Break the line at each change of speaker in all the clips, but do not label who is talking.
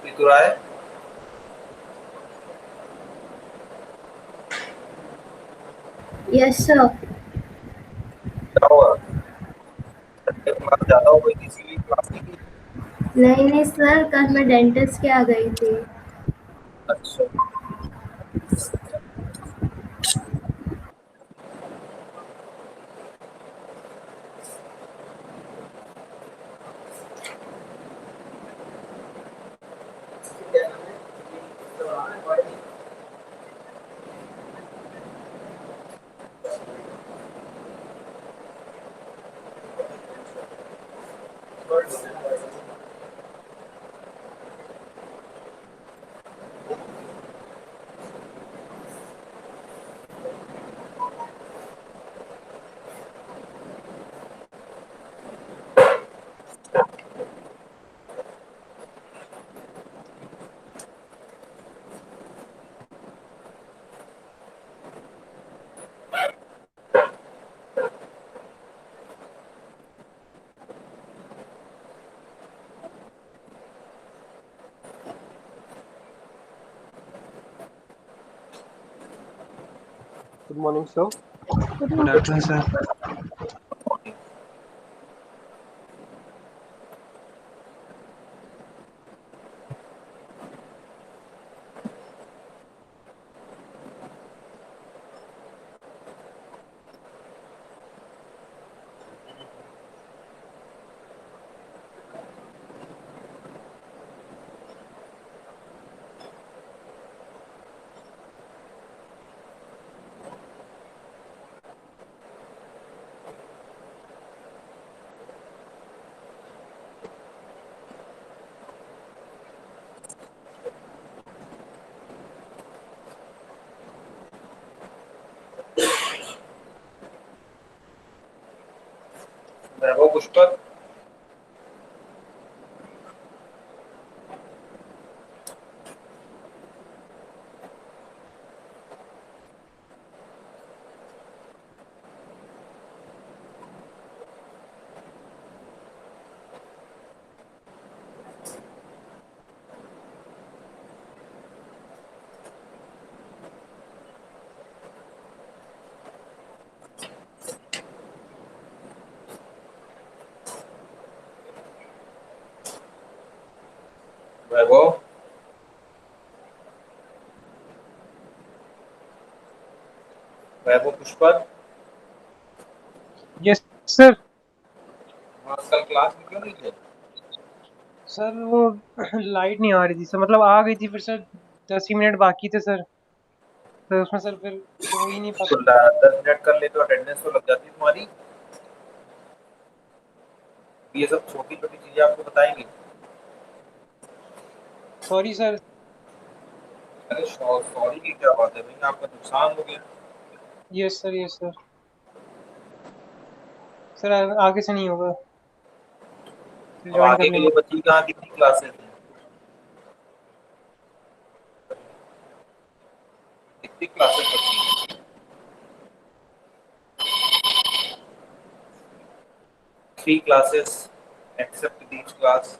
ऋतु राय।
Yes sir.
क्या हुआ? Sunday को क्लास ज्यादा हो गई थी इसीलिए क्लास नहीं की?
नहीं नहीं सर, कल मैं डेंटिस्ट के आ गई थी।
अच्छा।
Good morning, sir.
Good afternoon, sir.
Vaibhav Pushkar. Vaibhav. Vaibhav Pushpar.
Yes sir.
हाँ, कल क्लास में क्यों नहीं थे?
सर वो लाइट नहीं आ रही थी सर, मतलब आ गई थी फिर सर 10 ही मिनट बाकी थे सर, तो उसमें सर फिर हो ही नहीं
तो
पाता।
10 मिनट कर ले तो अटेंडेंस तो लग जाती तुम्हारी। ये सब छोटी छोटी चीजें आपको बताएंगे।
Sorry sir.
अरे सॉरी की क्या बात है भाई, आपका नुकसान हो गया।
Yes sir, yes sir. Sir आगे से नहीं होगा, फिर
अब
ज्वाइन
आगे
कर
के
लेंगे।
लिए बच्ची कहाँ, कितनी क्लासेस हैं? कितनी क्लासेस बची हैं? 3 classes except each class.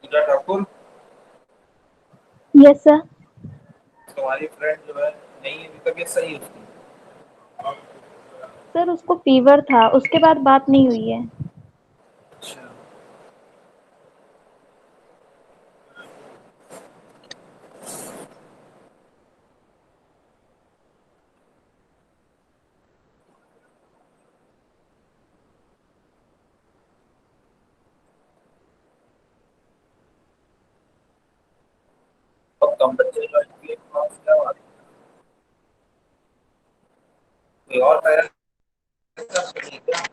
Puja Thakur.
Yes sir.
तुम्हारी फ्रेंड जो है, नहीं अभी तबीयत सही है उसकी?
सर उसको फीवर था, उसके बाद बात नहीं हुई है।
अच्छा। अब कम बच्चे ज्वाइन किए क्लास, क्या बात है? कोई और पैरा क्या?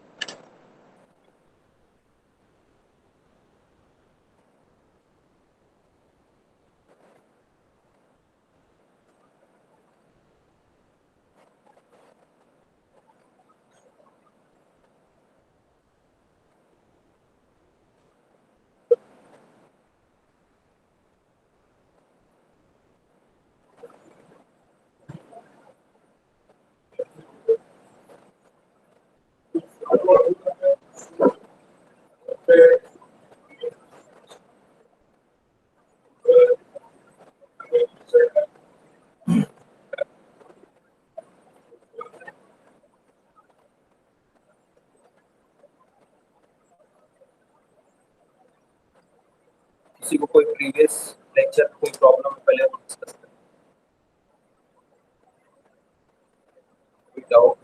किसी को कोई प्रीवियस लेक्चर कोई प्रॉब्लम है पहले हम डिस्कस करें, कोई डाउट?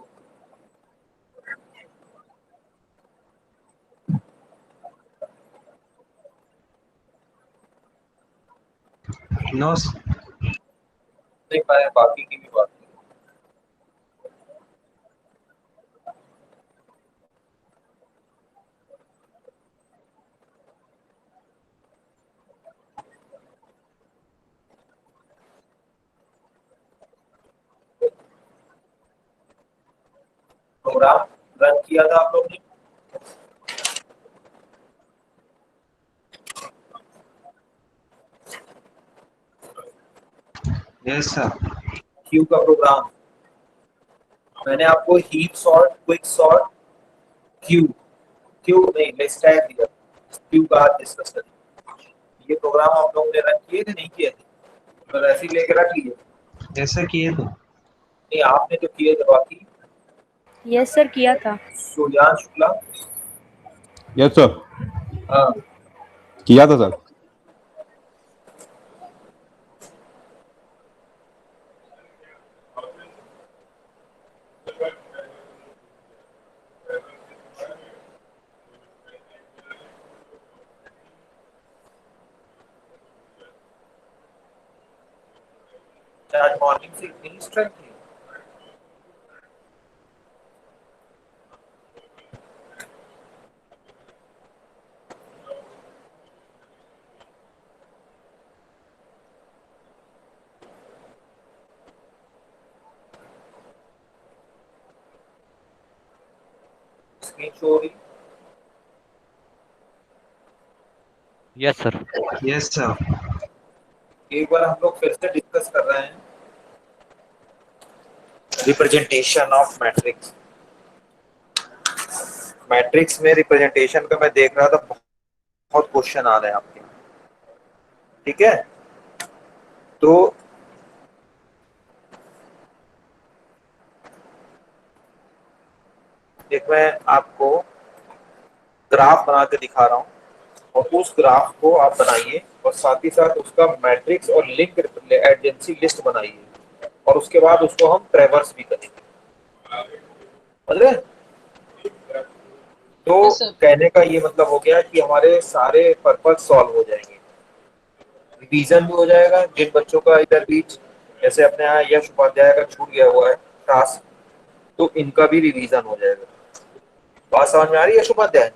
नो
नहीं पाए बाकी की भी बात करें। प्रोग्राम रन किया था आप लोग ने?
Yes sir.
क्यू का प्रोग्राम मैंने आपको heap sort, quick sort, Q Q नहीं लिस्ट टैग दिया, क्यू का आज डिस्कस करेंगे। ये प्रोग्राम आप लोगों ने रन किए थे नहीं किए थे? तो ऐसे ही लेके रख लीजिए।
ऐसा किए तो
नहीं आपने तो किए थे बाकी।
यस सर किया था।
सुजान शुक्ला?
यस सर,
हाँ
किया था सर।
आज मॉर्निंग से इतनी स्ट्रेंथ थी। स्क्रीन शो हो रही?
Yes sir.
Yes sir.
एक बार हम लोग फिर से डिस्कस कर रहे हैं रिप्रेजेंटेशन ऑफ मैट्रिक्स। मैट्रिक्स में रिप्रेजेंटेशन का मैं देख रहा था, बहुत क्वेश्चन आ रहे हैं आपके, ठीक है? तो एक मैं आपको ग्राफ बना के दिखा रहा हूँ और उस ग्राफ को आप बनाइए और साथ ही साथ उसका मैट्रिक्स और लिंक एडजेंसी लिस्ट बनाइए और उसके बाद उसको हम ट्रेवर्स भी करेंगे, समझ रहे हैं? तो कहने का ये मतलब हो गया कि हमारे सारे पर्पस सॉल्व हो जाएंगे, रिवीजन भी हो जाएगा। जिन बच्चों का इधर बीच जैसे अपने यहाँ यश उपाध्याय का छूट गया हुआ है टास्क, तो इनका भी रिवीजन हो जाएगा। बात समझ में आ रही है यश उपाध्याय?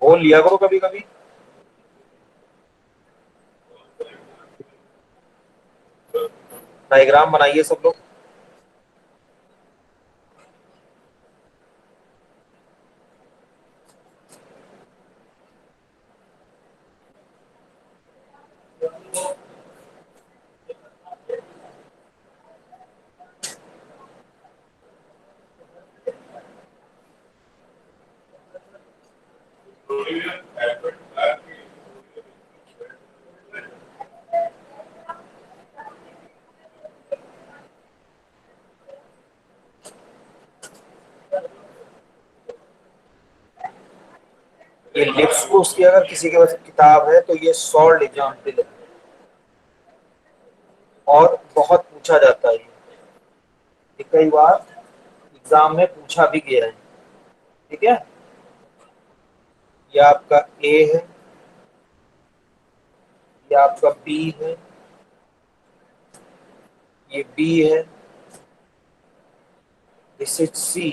बोल लिया करो कभी कभी। डायग्राम बनाइए सब लोग। ये लिप्स को उसकी अगर किसी के पास किताब है तो ये सॉल्ड एग्जाम्पल है और बहुत पूछा जाता है ये कई बार एग्जाम में पूछा भी गया है, ठीक है? ये आपका ए है, ये आपका बी है, ये बी है, दिस इज सी।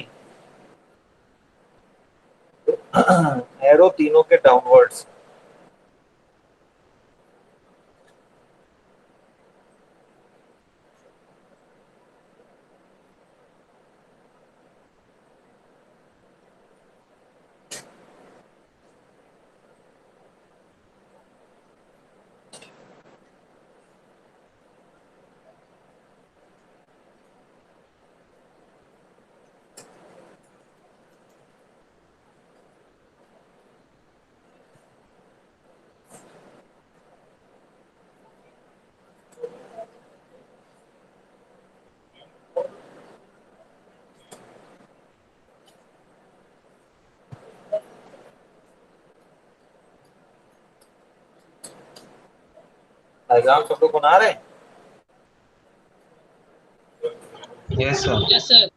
एरो तीनों के डाउनवर्ड्स। डायग्राम सब लोग बना रहे हैं?
Yes, sir.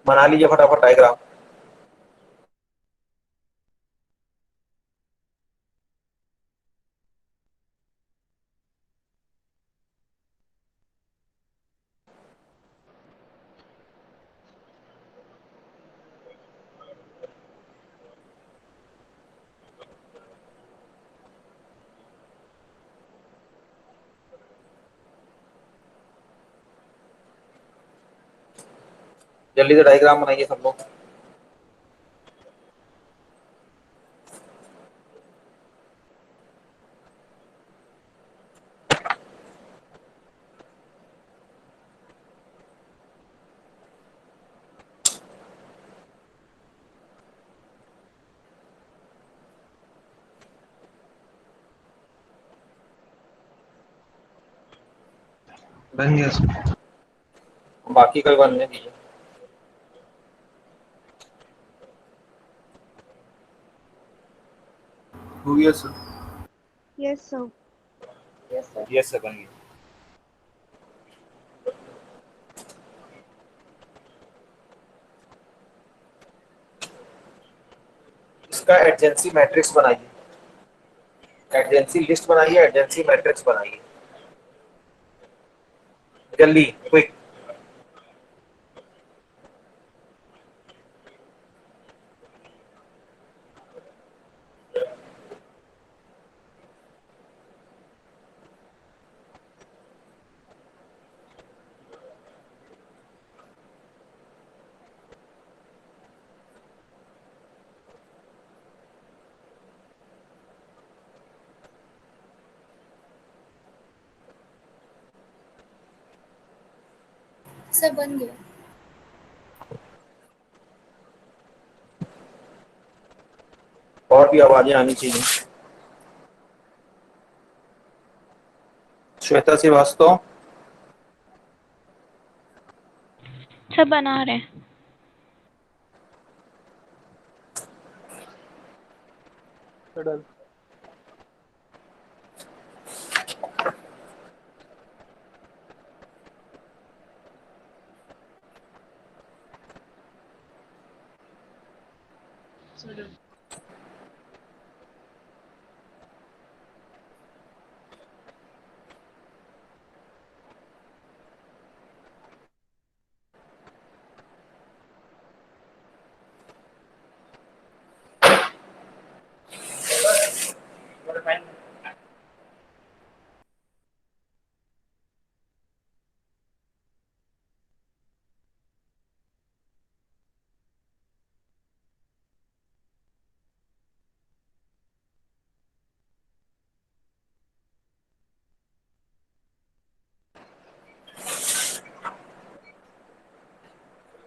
बना लीजिए फटाफट डायग्राम। जल्दी से डायग्राम बनाइए सब लोग।
बन गया सर।
बाकी कोई बनने दीजिए। हो गया sir.
Yes sir.
Yes sir, बन गया। इसका एडजेंसी मैट्रिक्स बनाइए, एडजेंसी लिस्ट बनाइए, एडजेंसी मैट्रिक्स बनाइए जल्दी, क्विक।
सब बन गया।
और भी आवाजें आनी चाहिए। श्वेता श्रीवास्तव,
सब बना रहे हैं।
Done.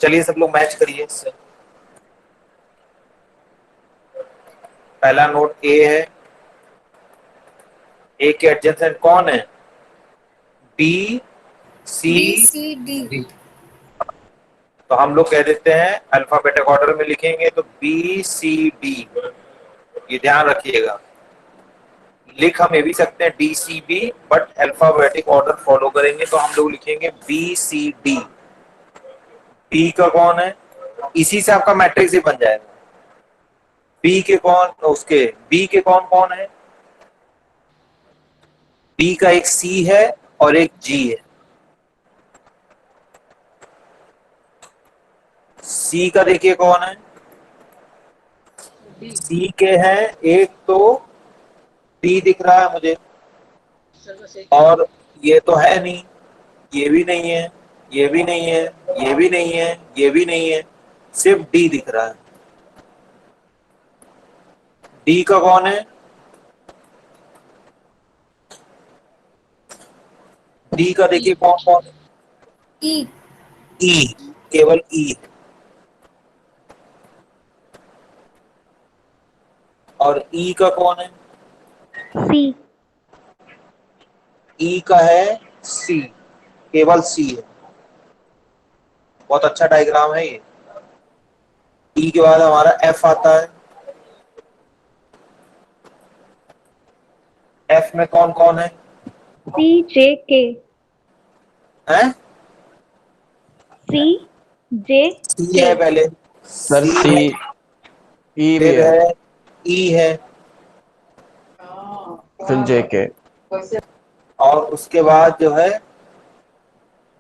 चलिए सब लोग मैच करिए इससे। पहला नोट ए है, ए के एडजेसेंट कौन है? B C
B C D.
D. तो हम लोग कह देते हैं अल्फाबेटिक ऑर्डर में लिखेंगे तो बी सी डी, ये ध्यान रखिएगा। लिख हम ये भी सकते हैं D C B, but alphabetic order follow करेंगे तो हम लोग लिखेंगे बी सी डी। बी का कौन है, इसी से आपका मैट्रिक्स ही बन जाएगा। बी के कौन, उसके बी के कौन कौन है, बी का एक सी है और एक जी है। सी का देखिए कौन है, सी के हैं एक तो डी दिख रहा है मुझे, और ये तो है नहीं, ये भी नहीं है, ये भी नहीं है, ये भी नहीं है, ये भी नहीं है, सिर्फ डी दिख रहा है। डी का कौन है, डी का देखिए कौन कौन है,
ई।
ई, केवल ई। और ई का कौन है,
सी।
ई का है सी, केवल सी है। बहुत अच्छा डायग्राम है ये। ई के बाद हमारा एफ आता है। एफ में कौन कौन है,
सी जे के।
हैं?
सी जे
सी है पहले,
सर
C
सी
है,
ई भी
फिर
है,
है ई है,
फिर जे के,
और उसके बाद जो है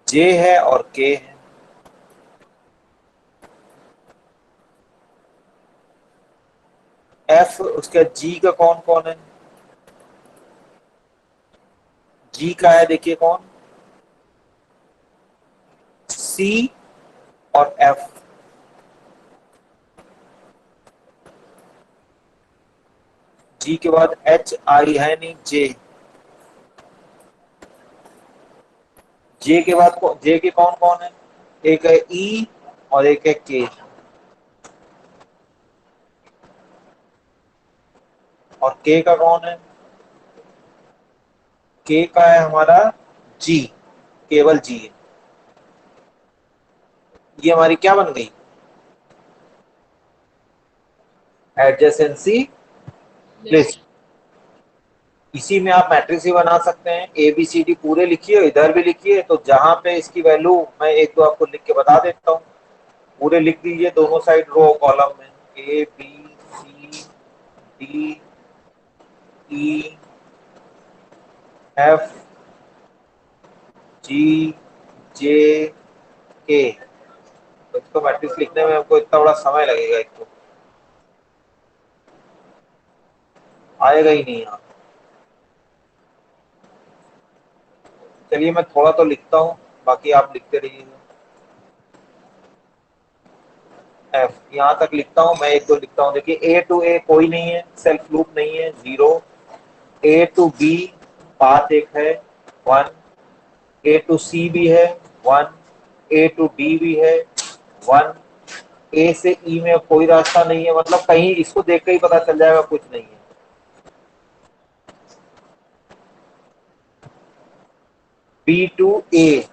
जे है और के है। एफ, उसके जी का कौन कौन है, जी का है देखिए कौन, सी और एफ। जी के बाद एच आई है नहीं, जे। जे के बाद जे के कौन कौन है, एक है ई और एक है के। और के का कौन है, के का है हमारा जी, केवल जी है। ये हमारी क्या बन गई, एडजेसेंसी लिस्ट। इसी में आप मैट्रिक्स भी बना सकते हैं। ए बी सी डी पूरे लिखिए, इधर भी लिखिए, तो जहां पे इसकी वैल्यू मैं एक दो आपको लिख के बता देता हूँ। पूरे लिख दीजिए दोनों साइड रो कॉलम में, A B C D E F G J K. तो इसको मैट्रिक्स लिखने में हमको इतना बड़ा समय लगेगा, एक तो आएगा ही नहीं यहाँ। चलिए मैं थोड़ा तो लिखता हूँ, बाकी आप लिखते रहिएगा। एफ यहाँ तक लिखता हूँ, मैं एक दो लिखता हूँ। देखिए ए टू ए कोई नहीं है, सेल्फ लूप नहीं है, 0। ए टू बी पाथ एक है, 1। ए टू सी भी है, 1। ए टू डी भी है, 1। ए से ई में कोई रास्ता नहीं है, मतलब कहीं इसको देख के ही पता चल जाएगा कुछ नहीं है। B to A,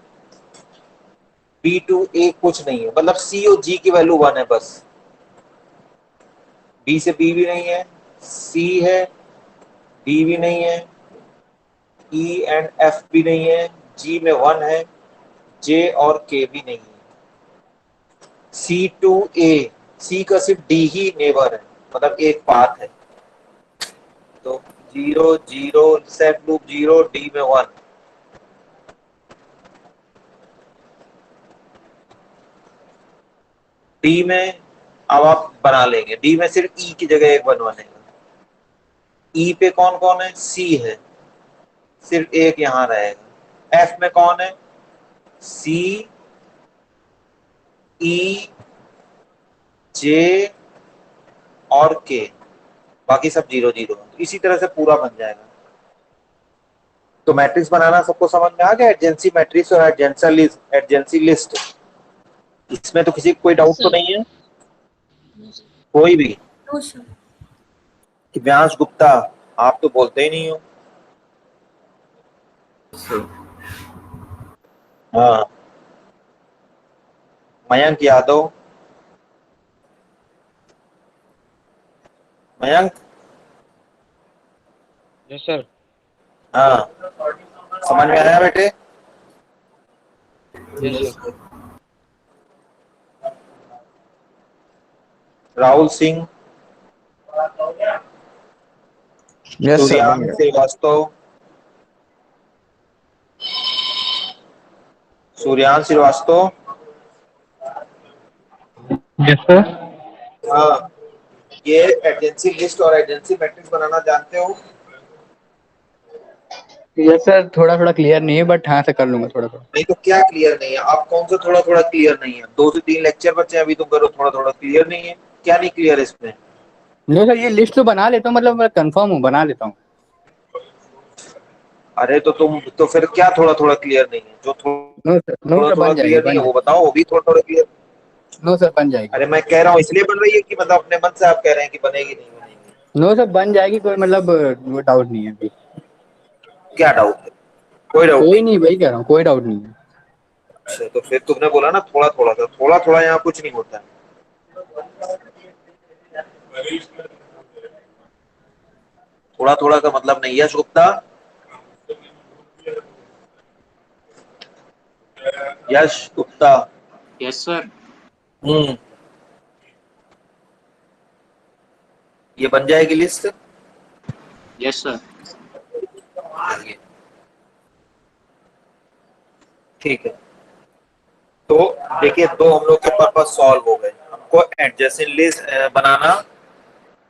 B to A कुछ नहीं है, मतलब सी और जी की वैल्यू 1 है बस। बी से बी भी नहीं है, सी है, डी भी नहीं है, ई एंड एफ भी नहीं है, जी में 1 है, जे और के भी नहीं है। सी टू ए, सी का सिर्फ डी ही नेबर है, मतलब एक पाथ है। तो 0 0 सेट लूप 0, डी में 1। डी में अब आप बना लेंगे, डी में सिर्फ ई की जगह एक बनेगा। ई पे कौन कौन है, सी है, सिर्फ एक यहां रहेगा। एफ में कौन है, सी ई जे और के, बाकी सब 0 0। इसी तरह से पूरा बन जाएगा। तो मैट्रिक्स बनाना सबको समझ में आ गया, एडजेंसी मैट्रिक्स और एडजेंसी लिस्ट। इसमें तो किसी को कोई डाउट तो नहीं है, कोई भी? दिव्यांश गुप्ता, आप तो बोलते ही नहीं हो। हाँ, मयंक यादव, मयंक।
Yes sir.
हाँ, समझ में आया बेटे?
Yes sir.
Rahul Singh,
yes sir, बन
सूर्यान
गया।
श्रीवास्तव, सूर्यान श्रीवास्तव।
Yes sir.
हाँ, ये एजेंसी लिस्ट और एजेंसी मैट्रिक्स बनाना जानते हो?
यस सर, थोड़ा थोड़ा क्लियर नहीं है बट हाँ से कर लूंगा थोड़ा थोड़ा।
नहीं तो क्या क्लियर नहीं है? आप कौन सा थोड़ा थोड़ा क्लियर नहीं है? 2 से 3 लेक्चर बचे हैं, अभी तुम करो थोड़ा थोड़ा क्लियर नहीं है? क्या नहीं क्लियर है इसमें?
नहीं सर, ये लिस्ट तो बना लेता हूँ, मतलब मैं कंफर्म हूँ, बना लेता हूँ।
अरे तो तुम तो फिर क्या थोड़ा थोड़ा क्लियर नहीं है? जो
नो सर, नो
थोड़ा
सर,
थोड़ा
बन जाएगी,
क्लियर नहीं है वो बताओ, वो भी थोड़ा थोड़ा क्लियर।
नो सर बन जाएगी।
अरे मैं कह रहा हूँ इसलिए बन रही है कि मतलब अपने मन से आप कह रहे हैं कि बनेगी नहीं बनेगी?
नो सर बन जाएगी, कोई मतलब वो डाउट नहीं है अभी।
क्या डाउट है? कोई डाउट
कोई
नहीं।
नहीं, वही कह रहा हूँ, कोई डाउट नहीं है।
अच्छा, तो फिर तुमने बोला ना थोड़ा थोड़ा सा, थोड़ा थोड़ा यहाँ कुछ नहीं होता है। थोड़ा थोड़ा का मतलब नहीं। Yash Gupta, Yash Gupta.
Yes sir.
Hmm, ये बन जाएगी लिस्ट?
Yes sir.
ठीक है, तो देखिए दो हम लोग के पर्पस सॉल्व हो गए। हमको एडजेसेंट लिस्ट बनाना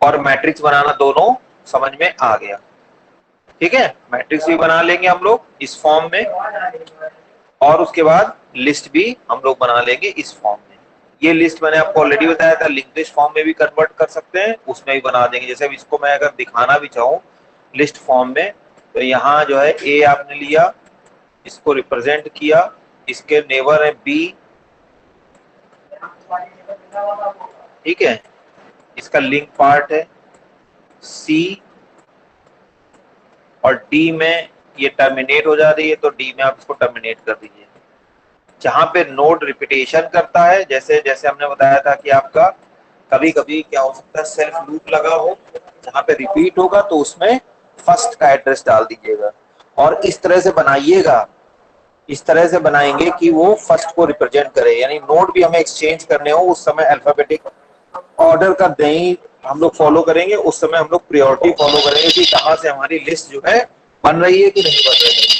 और मैट्रिक्स बनाना दोनों समझ में आ गया। ठीक है, मैट्रिक्स भी बना लेंगे हम लोग इस फॉर्म में, और उसके बाद लिस्ट भी हम लोग बना लेंगे इस फॉर्म में। ये लिस्ट मैंने आपको ऑलरेडी बताया था, लिंक लिस्ट फॉर्म में भी कन्वर्ट कर सकते हैं, उसमें भी बना देंगे। जैसे अब इसको मैं अगर दिखाना भी चाहूँ लिस्ट फॉर्म में, तो यहाँ जो है ए आपने लिया, इसको रिप्रेजेंट किया, इसके नेबर है बी, ठीक है, इसका लिंक पार्ट है सी, और डी में ये टर्मिनेट हो जा रही है, तो डी में आप इसको टर्मिनेट कर दीजिए। जहां पे नोड रिपीटेशन करता है, जैसे जैसे हमने बताया था कि आपका कभी कभी क्या हो सकता है सेल्फ लूप लगा हो, जहां पे रिपीट होगा तो उसमें फर्स्ट का एड्रेस डाल दीजिएगा, और इस तरह से बनाइएगा, इस तरह से बनाएंगे कि वो फर्स्ट को रिप्रेजेंट करे। यानी नोड भी हमें एक्सचेंज करने हो उस समय अल्फाबेटिक ऑर्डर का नहीं हम लोग फॉलो करेंगे, उस समय हम लोग प्रायोरिटी फॉलो करेंगे कि कहां से हमारी लिस्ट जो है बन रही है कि नहीं बन रही है।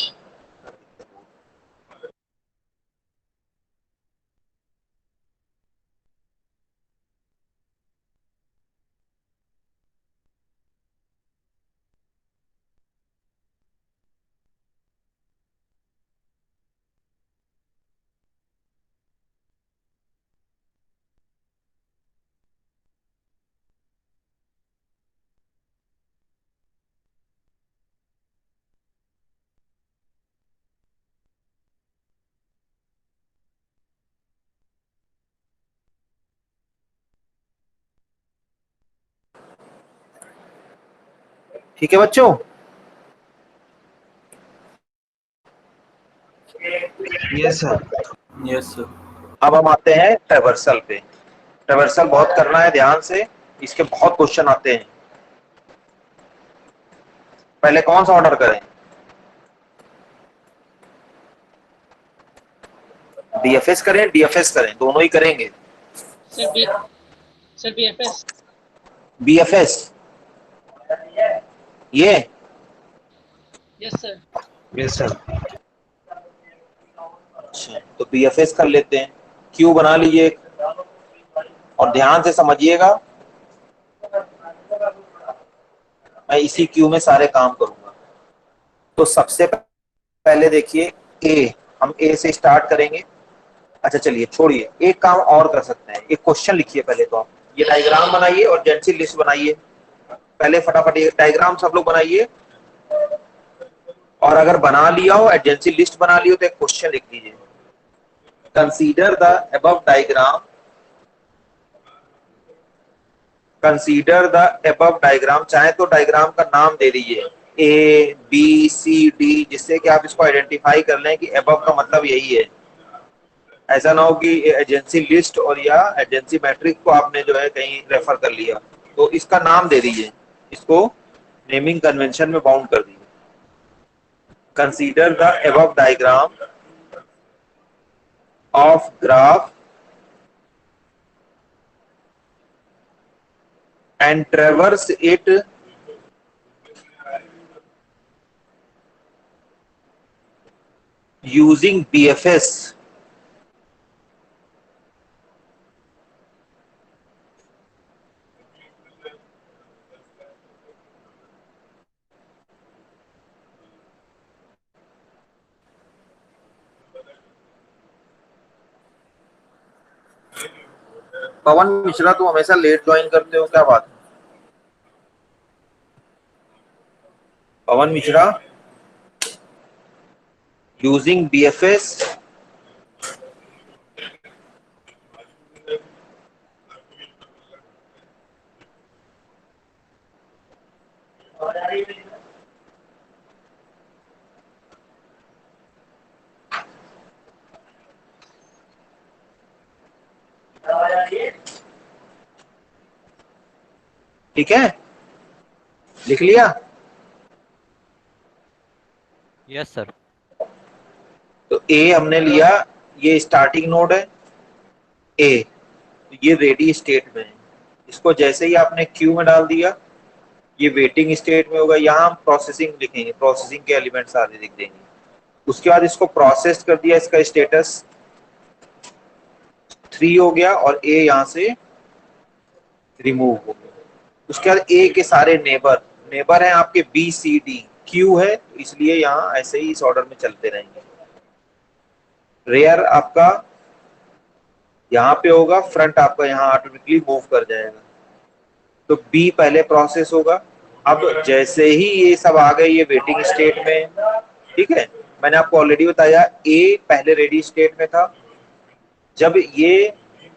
ठीक है बच्चों?
Yes sir.
Yes sir. अब हम आते हैं ट्रेवर्सल पे। ट्रेवर्सल बहुत करना है ध्यान से, इसके बहुत क्वेश्चन आते हैं। पहले कौन सा ऑर्डर करें? डीएफएस करें, डीएफएस करें, दोनों ही करेंगे।
Sir BFS.
बीएफएस ये।
Yes sir.
Yes sir.
अच्छा, तो बीएफएस कर लेते हैं। क्यू बना लीजिए और ध्यान से समझिएगा, मैं इसी क्यू में सारे काम करूंगा। तो सबसे पहले देखिए ए, हम ए से स्टार्ट करेंगे। अच्छा चलिए छोड़िए, एक काम और कर सकते हैं, एक क्वेश्चन लिखिए पहले तो आप, ये डायग्राम बनाइए और जेंसी लिस्ट बनाइए। पहले फटाफट ये डायग्राम सब लोग बनाइए, और अगर बना लिया हो एजेंसी लिस्ट बना ली हो तो एक क्वेश्चन लिख लीजिए। Consider the above diagram, consider the above diagram, चाहे तो डायग्राम का नाम दे दीजिए ए बी सी डी, जिससे कि आप इसको आइडेंटिफाई कर लें कि अबव का मतलब यही है। ऐसा ना हो कि एजेंसी लिस्ट और या एजेंसी मैट्रिक को आपने जो है कहीं रेफर कर लिया, तो इसका नाम दे दीजिए, इसको नेमिंग कन्वेंशन में बाउंड कर दीजिए। Consider the above diagram of graph and traverse it using BFS. पवन मिश्रा, तुम हमेशा लेट ज्वाइन करते हो, क्या बात है? पवन मिश्रा, यूजिंग BFS ठीक है, लिख लिया?
Yes sir.
तो ए हमने लिया, ये स्टार्टिंग नोड है ए, तो ये रेडी स्टेट में है। इसको जैसे ही आपने क्यू में डाल दिया, ये वेटिंग स्टेट में होगा। यहाँ हम प्रोसेसिंग लिखेंगे, प्रोसेसिंग के एलिमेंट सारे लिख देंगे। उसके बाद इसको प्रोसेस कर दिया, इसका स्टेटस 3 हो गया और ए यहाँ से रिमूव हो गया। उसके बाद ए के सारे नेबर हैं आपके बी सी डी, क्यू है तो इसलिए यहाँ ऐसे ही इस ऑर्डर में चलते रहेंगे। रेयर आपका यहाँ पे होगा, फ्रंट आपका यहाँ ऑटोमेटिकली मूव कर जाएगा। तो बी पहले प्रोसेस होगा। अब जैसे ही ये सब आ गए ये वेटिंग स्टेट में, ठीक है, मैंने आपको ऑलरेडी बताया ए पहले रेडी स्टेट में था, जब ये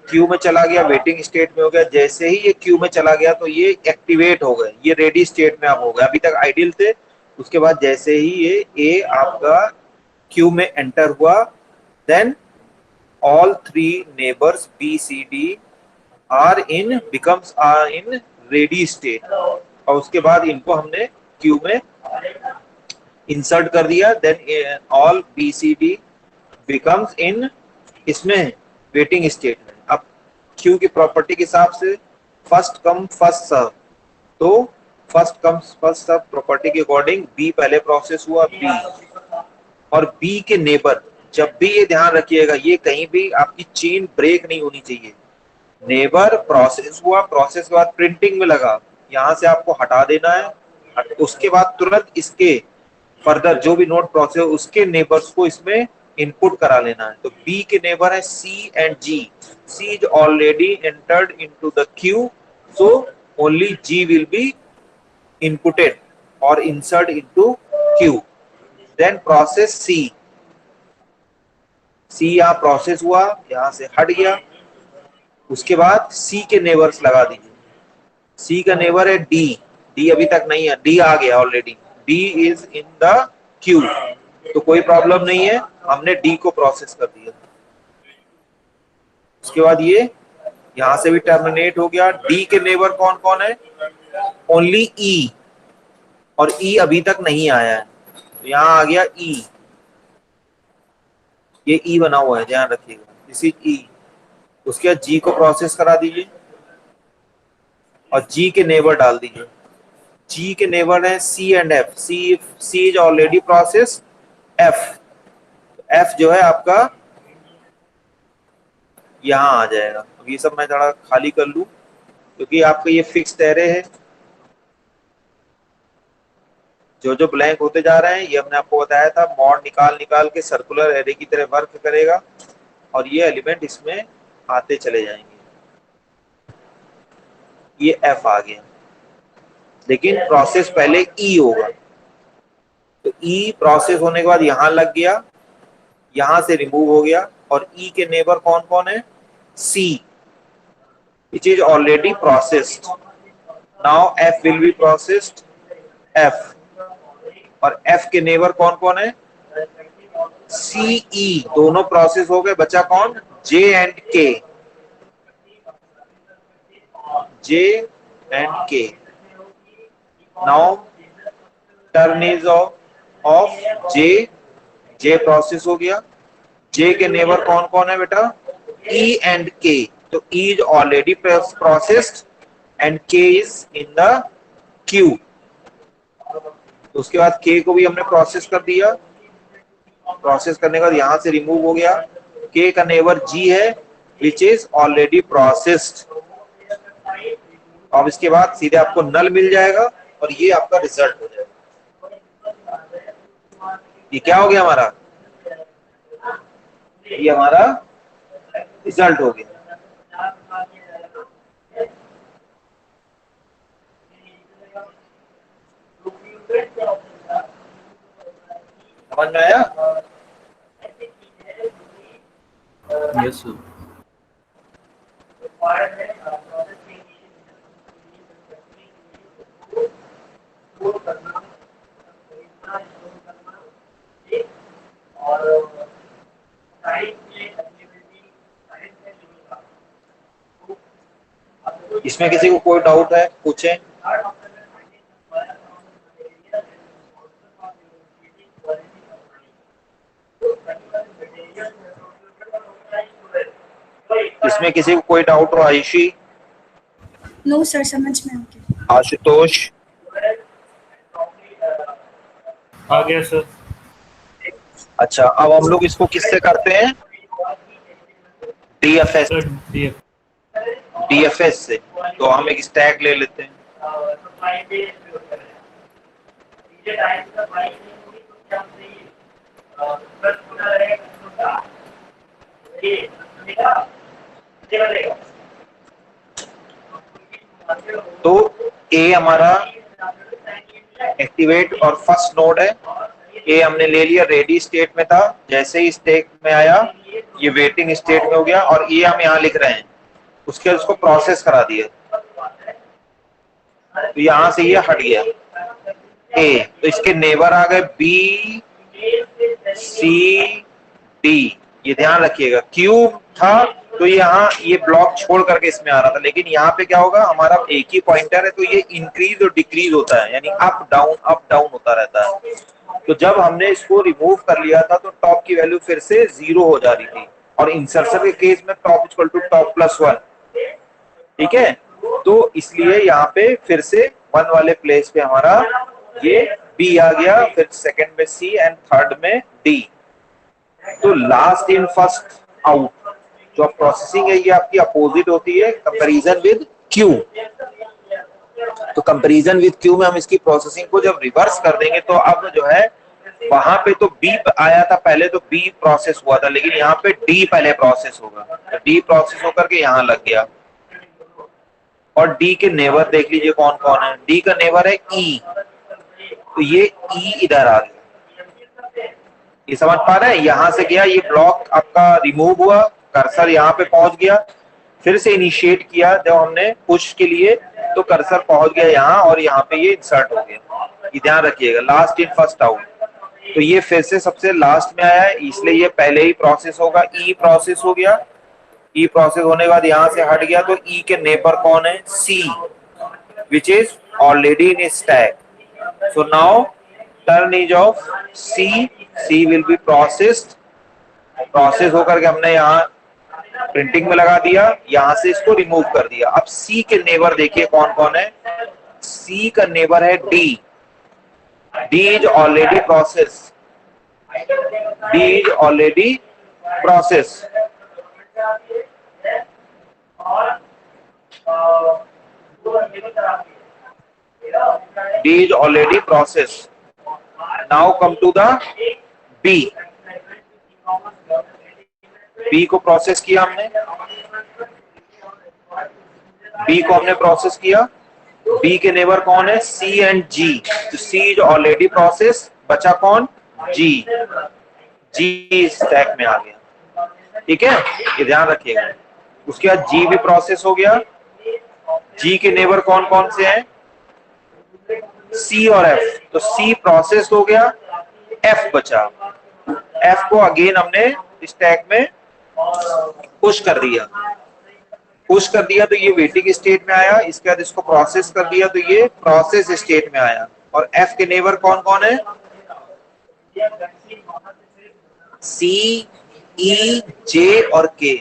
क्यू में चला गया वेटिंग स्टेट में हो गया। जैसे ही ये क्यू में चला गया तो ये एक्टिवेट हो गए, ये रेडी स्टेट में आप हो गए, अभी तक आइडियल थे। उसके बाद जैसे ही ये ए आपका क्यू में एंटर हुआ, then all 3 neighbors B, C, D are in ready state, और उसके बाद इनको हमने क्यू में इंसर्ट कर दिया। Then all B, C, D becomes in इसमें वेटिंग स्टेट में। अब क्यू की प्रॉपर्टी के हिसाब से फर्स्ट कम फर्स्ट सर्व, तो first come first serve property के अकॉर्डिंग बी पहले प्रोसेस हुआ, बी और बी के नेबर। जब भी ये ध्यान रखिएगा, ये कहीं भी आपकी चेन ब्रेक नहीं होनी चाहिए। नेबर प्रोसेस हुआ, प्रोसेस के बाद प्रिंटिंग में लगा, यहाँ से आपको हटा देना है। उसके बाद तुरंत इसके फर्दर जो भी नोड प्रोसेस हो उसके नेबर्स को इसमें इनपुट करा लेना है। तो बी के नेबर है C and G. C is already entered into the queue, so only G will be inputted और insert into queue. Then process C, C यहाँ प्रोसेस हुआ, यहाँ से हट गया। उसके बाद सी के नेबर्स लगा दीजिए। सी का नेबर है डी, डी अभी तक नहीं है, डी आ गया already, D is in the Q, तो कोई प्रॉब्लम नहीं है, हमने डी को प्रोसेस कर दिया। उसके बाद ये यहाँ से भी टर्मिनेट हो गया। डी के नेबर कौन कौन है? ओनली ई, और ई अभी तक नहीं आया है, तो यहाँ आ गया ई, ये ई बना हुआ है, ध्यान रखिएगा, दिस इज ई। उसके बाद जी को प्रोसेस करा दीजिए और जी के नेबर डाल दीजिए। जी के नेबर है C and F. C is already process, F, F जो है आपका यहाँ आ जाएगा। अब ये सब मैं थोड़ा खाली कर लूं क्योंकि आपका ये फिक्स एरे है, जो जो ब्लैंक होते जा रहे हैं ये हमने आपको बताया था, मॉड निकाल के सर्कुलर एरे की तरह वर्क करेगा और ये एलिमेंट इसमें आते चले जाएंगे। ये एफ आ गया, लेकिन प्रोसेस पहले ई होगा। तो ई प्रोसेस होने के बाद यहाँ लग गया, यहाँ से रिमूव हो गया, और ई के नेबर कौन कौन है? C, which is already processed. Now F will be processed, F, और एफ के नेबर कौन कौन है? सी ई दोनों प्रोसेस हो गए, बचा कौन? जे एंड के, जे एंड के। Now turn is of J, J process हो गया। जे के नेबर कौन कौन है बेटा? ई एंड के, तो E is already processed and के इज इन द क्यू। उसके बाद के को भी हमने प्रोसेस कर दिया, प्रोसेस करने के बाद यहां से रिमूव हो गया। के का नेबर जी है विच इज ऑलरेडी प्रोसेस्ड। अब इसके बाद सीधे आपको नल मिल जाएगा और ये आपका रिजल्ट हो जाएगा। ये क्या हो गया हमारा? ये हमारा रिजल्ट हो गया। समझ में आया?
Yes sir.
इसमें किसी को कोई डाउट है पूछें। इसमें किसी को कोई डाउट हो? आयुषी?
नो सर, समझ में आ गया।
आशुतोष?
आ गया सर।
अच्छा, अब हम लोग इसको किससे करते हैं? डीएफएस, डीएफएस से। तो हम एक स्टैक ले लेते हैं। तो ए हमारा एक्टिवेट और फर्स्ट नोड है। ए हमने ले लिया, रेडी स्टेट में था, जैसे ही स्टेट में आया ये वेटिंग स्टेट में हो गया और ये हम यहाँ लिख रहे हैं। उसके बाद उसको प्रोसेस करा दिया तो यहां से ये हट गया ए। तो इसके नेबर आ गए बी सी डी। ये ध्यान रखिएगा, क्यू था तो यहाँ ये ब्लॉक छोड़ करके इसमें आ रहा था, लेकिन यहाँ पे क्या होगा, हमारा एक ही पॉइंटर है तो ये इंक्रीज और डिक्रीज होता है, यानी अप डाउन होता रहता है। तो जब हमने इसको रिमूव कर लिया था तो टॉप की वैल्यू फिर से 0 हो जा रही थी और इंसर्शन के केस में top equal to top plus 1। ठीक है, तो इसलिए यहाँ पे फिर से 1 वाले प्लेस पे हमारा ये बी आ गया, फिर सेकंड में सी एंड थर्ड में डी। तो लास्ट इन फर्स्ट आउट जो प्रोसेसिंग है ये आपकी अपोजिट होती है कंपैरिजन विद क्यू। तो कंपैरिजन विद क्यू में हम इसकी प्रोसेसिंग को जब रिवर्स कर देंगे तो अब जो है वहां पे तो बी आया था पहले, तो बी प्रोसेस हुआ था, लेकिन यहाँ पे डी पहले प्रोसेस होगा। तो डी प्रोसेस होकर के यहाँ लग गया और डी के नेबर देख लीजिए कौन कौन है। डी का नेबर है ई, तो ये ई इधर आ गया। ये समझ पा रहे हैं? यहां से गया, ये ब्लॉक आपका रिमूव हुआ, कर्सर यहाँ पे पहुंच गया, फिर से इनिशिएट किया जब हमने पुश के लिए तो कर्सर पहुंच गया यहाँ और यहाँ पे ये इंसर्ट हो गया। ये ध्यान रखिएगा, लास्ट इन फर्स्ट आउट। तो ये फिर से सबसे लास्ट में आया है इसलिए ये पहले ही प्रोसेस होगा। ई प्रोसेस हो गया, ई प्रोसेस होने के बाद यहाँ से हट गया तो ई के नेबर कौन है? C, which is already in stack. So now turn is of C, C will be processed. Process होकर के हमने यहाँ प्रिंटिंग में लगा दिया, यहां से इसको रिमूव कर दिया। अब सी के नेबर देखिए कौन कौन है। सी का नेबर है D, D is already process, D is already process. D is already processed. Now come to the B. B को प्रोसेस किया हमने, B को हमने प्रोसेस किया। B के नेबर कौन है? C and G। तो C is already processed, बचा कौन? G। G स्टैक में आ गया। ठीक है, ये ध्यान रखिएगा। उसके बाद G भी प्रोसेस हो गया। G के नेबर कौन कौन से हैं? C और F। तो C प्रोसेस हो गया, F बचा। F को अगेन हमने स्टैक में पुश कर दिया, तो ये वेटिंग स्टेट में आया, इसके बाद इसको प्रोसेस कर दिया तो ये प्रोसेस स्टेट में आया। और F के नेबर कौन कौन है? C, E, J और K।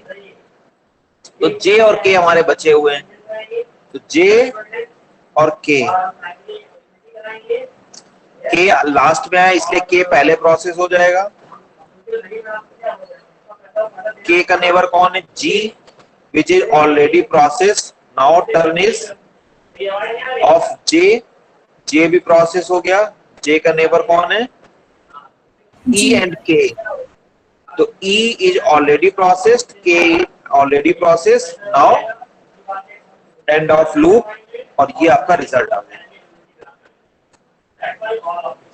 तो J और K हमारे बचे हुए हैं, तो J और K लास्ट में है इसलिए K पहले प्रोसेस हो जाएगा। K का नेबर कौन है? G, which is already processed. Now turn is of J, J भी प्रोसेस हो गया। J का नेबर कौन है? E and K। तो E is already processed, K is already processed. Now end of loop और ये आपका रिजल्ट आ गया।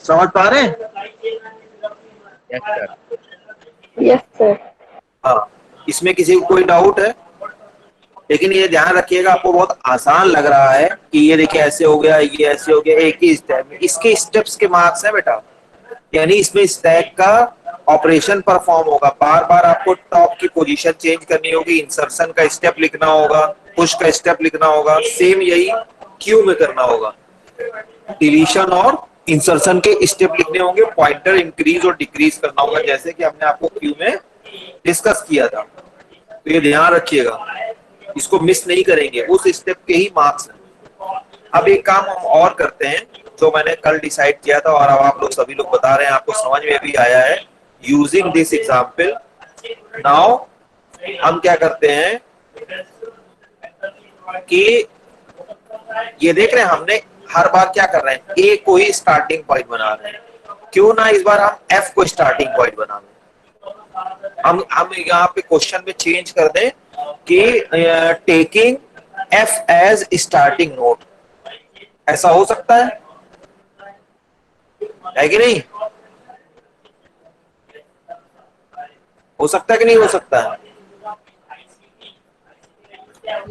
समझ पा रहे हैं?
Yes sir.
हाँ, इसमें किसी को कोई डाउट है? लेकिन ये ध्यान रखिएगा, आपको बहुत आसान लग रहा है कि ये देखिए ऐसे हो गया, ये ऐसे हो गया, एक ही स्टेप में। इसके स्टेप्स के मार्क्स है बेटा, यानी इसमें स्टैक का ऑपरेशन परफॉर्म होगा। बार बार आपको टॉप की पोजीशन चेंज करनी होगी, इंसर्शन का स्टेप लिखना होगा, पुश का स्टेप लिखना होगा। सेम यही क्यू में करना होगा, डिलीशन और इंसर्शन के स्टेप लिखने होंगे, पॉइंटर इंक्रीज और डिक्रीज करना होगा, जैसे कि हमने आपको क्यू में डिस्कस किया था। तो ये ध्यान रखिएगा, इसको मिस नहीं करेंगे, उस स्टेप के ही मार्क्स हैं। अब एक काम हम और करते हैं जो मैंने कल डिसाइड किया था और अब आप लोग सभी लोग बता रहे हैं, आपको समझ में भी आया है। यूजिंग दिस एग्जाम्पल नाउ हम क्या करते हैं कि ये देख रहे हैं, हमने हर बार क्या कर रहे हैं, ए को ही स्टार्टिंग पॉइंट बना रहे हैं। क्यों ना इस बार हम एफ को स्टार्टिंग पॉइंट बना लें। हम यहाँ पे क्वेश्चन में चेंज कर दें कि taking F as starting node. ऐसा हो सकता है कि नहीं? हो सकता है कि नहीं हो सकता है?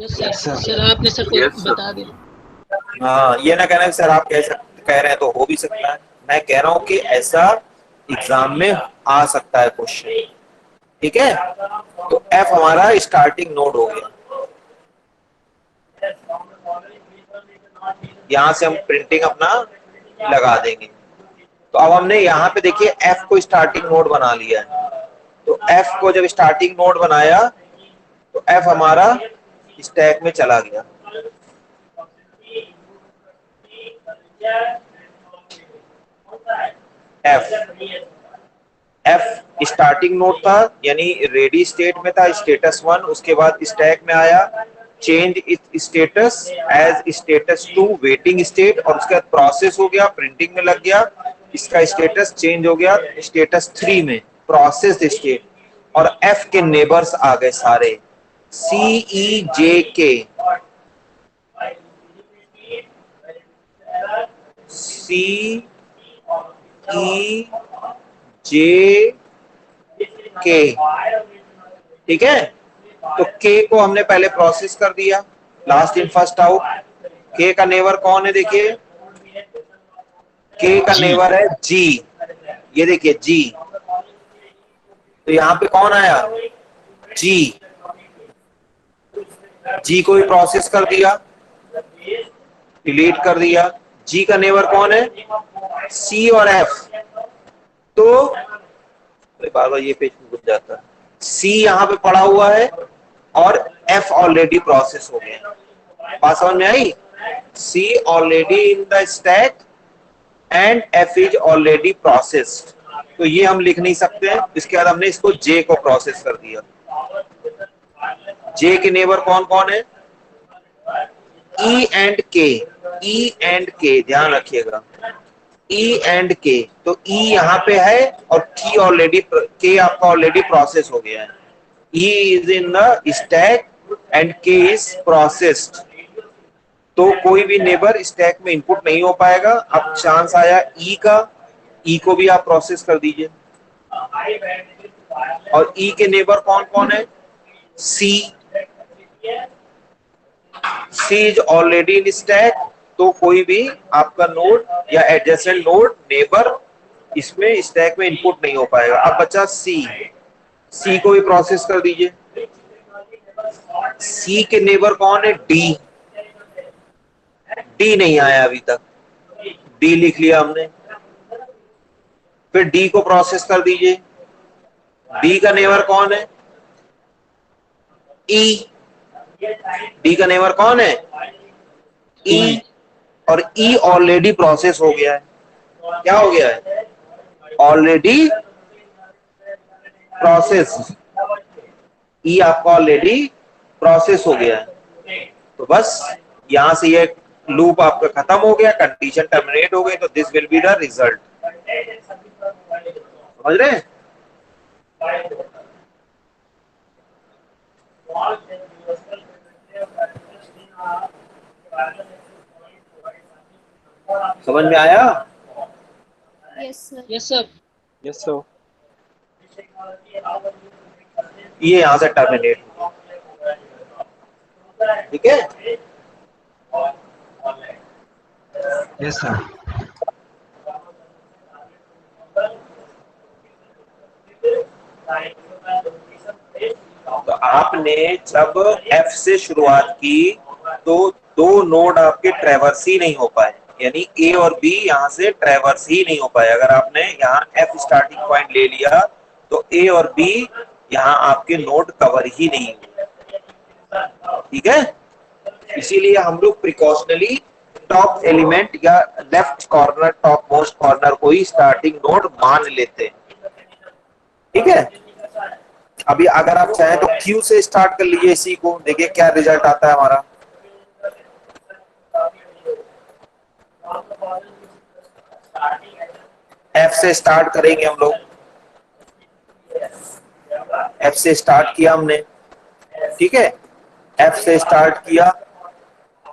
सर आपने सर को बता दिया।
हाँ, ये ना कहना सर आप कह रहे हैं तो हो भी सकता है। मैं कह रहा हूं कि ऐसा एग्जाम में आ सकता है क्वेश्चन, ठीक है? तो एफ हमारा स्टार्टिंग नोड हो गया। यहां से हम प्रिंटिंग अपना लगा देंगे। तो अब हमने यहाँ पे देखिए एफ को स्टार्टिंग नोड बना लिया है। तो एफ को जब स्टार्टिंग नोड बनाया तो एफ हमारा स्टैक में चला गया। एफ स्टार्टिंग नोड था, यानी रेडी स्टेट में था, स्टेटस 1। उसके बाद स्टैक में आया, change its status as status 2 waiting state, और उसके बाद प्रोसेस हो गया, प्रिंटिंग में लग गया। इसका स्टेटस चेंज हो गया स्टेटस 3 में, प्रोसेस स्टेट। और एफ के नेबर्स आ गए सारे, सी ई जे के, सी ई जे के, ठीक है? तो के को हमने पहले प्रोसेस कर दिया, लास्ट इन फर्स्ट आउट। के का नेबर कौन है? देखिए के का नेबर है जी, ये देखिए जी। तो यहाँ पे कौन आया? जी। जी को भी प्रोसेस कर दिया, डिलीट कर दिया। जी का नेबर कौन है? सी और एफ। तो बार बार ये पेज घुस जाता है। सी यहाँ पे पड़ा हुआ है और एफ ऑलरेडी प्रोसेस हो गया। बात समझ में आई? C already in the stack and F is already processed. तो ये हम लिख नहीं सकते हैं। इसके बाद हमने इसको जे को प्रोसेस कर दिया। जे के नेबर कौन कौन है? ई एंड के, ई एंड के, ध्यान रखिएगा, ई एंड के। तो ई यहाँ पे है और की ऑलरेडी, के आपका ऑलरेडी प्रोसेस हो गया है। E is in the stack and के इज प्रोसेस्ड। तो कोई भी नेबर स्टैक में इनपुट नहीं हो पाएगा। अब चांस आया ई का, ई को भी आप प्रोसेस कर दीजिए। और ई के नेबर कौन कौन है? सी, सी इज ऑलरेडी इन स्टैक। तो कोई भी आपका नोड या एडजेसेंट नोड नेबर इसमें स्टैक में इनपुट नहीं हो पाएगा। अब बचा सी को भी प्रोसेस कर दीजिए। सी के नेबर कौन है? डी नहीं आया अभी तक, डी लिख लिया हमने। फिर डी को प्रोसेस कर दीजिए। डी का नेबर कौन है? ई। डी का नेबर कौन है? ई। और ई ऑलरेडी प्रोसेस हो गया है। क्या हो गया है? Already process. ई आपका ऑलरेडी प्रोसेस हो गया है। तो बस यहां से ये लूप आपका खत्म हो गया, कंडीशन टर्मिनेट हो गई, तो this will be the result. समझ रहे हैं? समझ में आया?
Yes sir.
Yes sir.
Yes sir.
ये यहां से टर्मिनेट हो गया। ठीक है?
Yes sir.
तो आपने जब F से शुरुआत की तो दो नोड आपके ट्रेवर्स ही नहीं हो पाए, यानी A और B यहाँ से ट्रेवर्स ही नहीं हो पाए। अगर आपने यहाँ F स्टार्टिंग पॉइंट ले लिया तो A और B यहाँ आपके नोड कवर ही नहीं हुए। ठीक है? इसीलिए हम लोग प्रिकॉशनली टॉप एलिमेंट या left corner, top most corner को ही स्टार्टिंग नोड मान लेते हैं। ठीक है? अभी अगर आप चाहें तो Q से स्टार्ट कर लीजिए इसी को, देखिए क्या रिजल्ट आता है हमारा। F से स्टार्ट करेंगे हम लोग। F से स्टार्ट किया हमने, ठीक है? F से स्टार्ट किया,